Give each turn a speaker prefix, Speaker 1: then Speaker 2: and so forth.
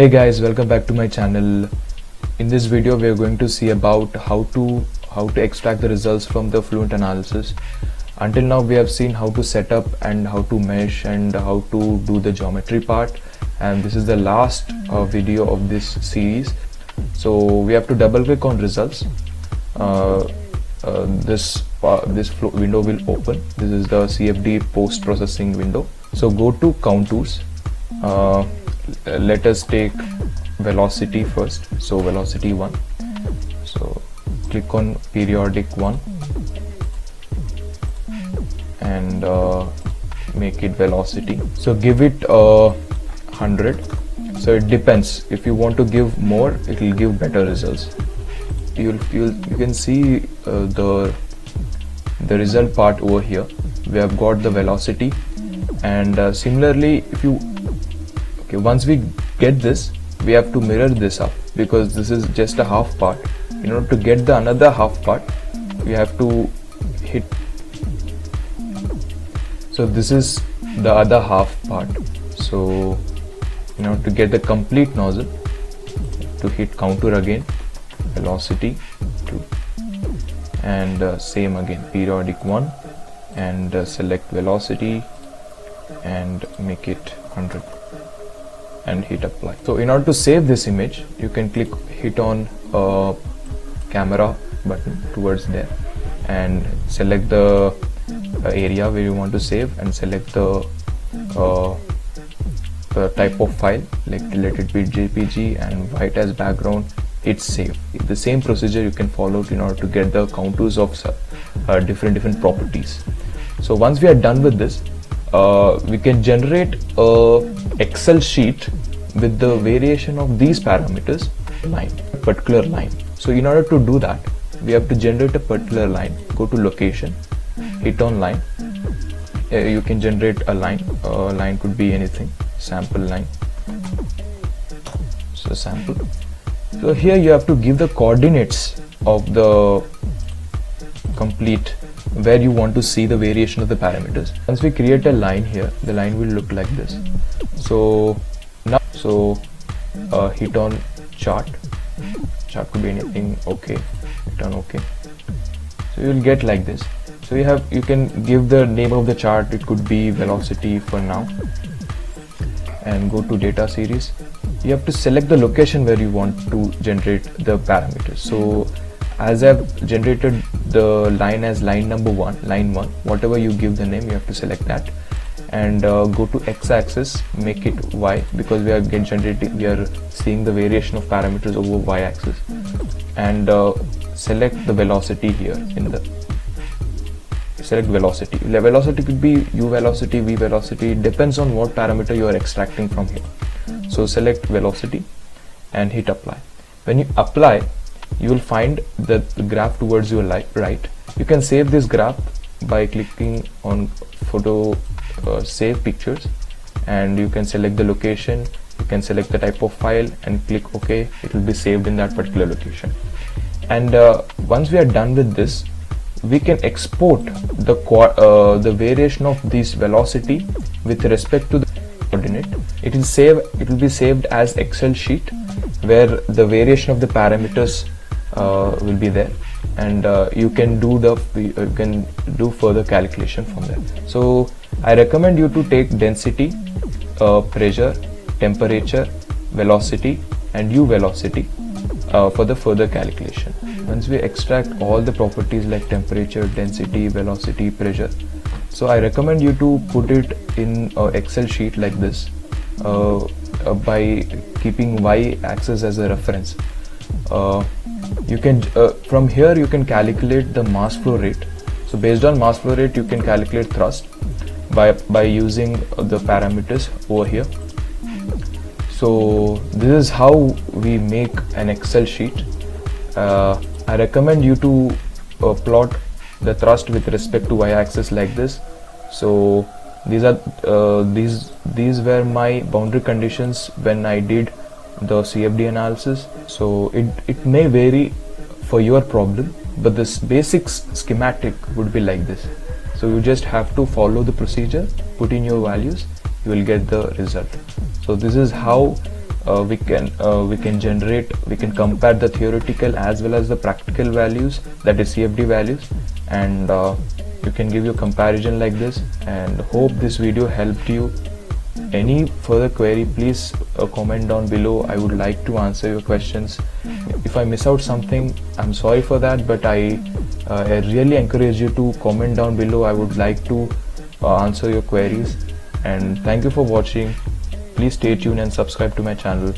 Speaker 1: Hey guys, welcome back to my channel. In this video we are going to see about how to extract the results from the Fluent analysis. Until now we have seen how to set up and how to mesh and how to do the geometry part, and this is the last video of this series. So we have to double click on results. This window will open. This is the CFD post processing window. So go to contours. Let us take velocity first, so velocity 1. So click on periodic 1 and make it velocity. So give it 100. So it depends, if you want to give more it will give better results. You can see the result part over here. We have got the velocity, and similarly once we get this, we have to mirror this up, because this is just a half part. In order to get the another half part, we have to hit. So this is the other half part. So in order to get the complete nozzle, to hit contour again, velocity 2, and same again, periodic 1, and select velocity and make it 100 and hit apply. So in order to save this image, you can hit on camera button towards there and select the area where you want to save, and select the type of file, like let it be JPG and white as background. Hit save. The same procedure you can follow in order to get the contours of different properties. So once we are done with this, we can generate a Excel sheet with the variation of these parameters, particular line. So in order to do that, we have to generate a particular line. Go to location, hit on line. You can generate a line. Line could be anything. Sample line. So sample. So here you have to give the coordinates of the complete, where you want to see the variation of the parameters. Once we create a line here, the line will look like this. So now, hit on chart. Chart could be anything. Okay, hit on OK. So you will get like this. So you can give the name of the chart. It could be velocity for now, and go to data series. You have to select the location where you want to generate the parameters. So as I've generated the line as line number 1, line 1, whatever you give the name, you have to select that, and go to x-axis, make it y, because we are seeing the variation of parameters over y-axis, and select the velocity here. Select velocity. The velocity could be u velocity, v velocity, depends on what parameter you are extracting from here. So select velocity and hit apply. When you apply, you will find the graph towards your right. You can save this graph by clicking on photo, save pictures, and you can select the location, you can select the type of file and click OK. It will be saved in that particular location. And once we are done with this, we can export the variation of this velocity with respect to the coordinate. It will be saved as Excel sheet, where the variation of the parameters will be there, and you can do further calculation from there. So I recommend you to take density, pressure, temperature, velocity, and u velocity for the further calculation. Once we extract all the properties like temperature, density, velocity, pressure, so I recommend you to put it in Excel sheet like this, by keeping y-axis as a reference. You can from here you can calculate the mass flow rate. So based on mass flow rate, you can calculate thrust by using the parameters over here. So this is how we make an Excel sheet. I recommend you to plot the thrust with respect to y-axis like this. So these are these were my boundary conditions when I did the CFD analysis. So it may vary for your problem, but this basic schematic would be like this. So you just have to follow the procedure, put in your values, you will get the result. So this is how we can compare the theoretical as well as the practical values, that is CFD values, and you can give your comparison like this. And hope this video helped you. Any further query, please comment down below. I would like to answer your questions. If I miss out something, I'm sorry for that, but I really encourage you to comment down below. I would like to answer your queries. And thank you for watching. Please stay tuned and subscribe to my channel.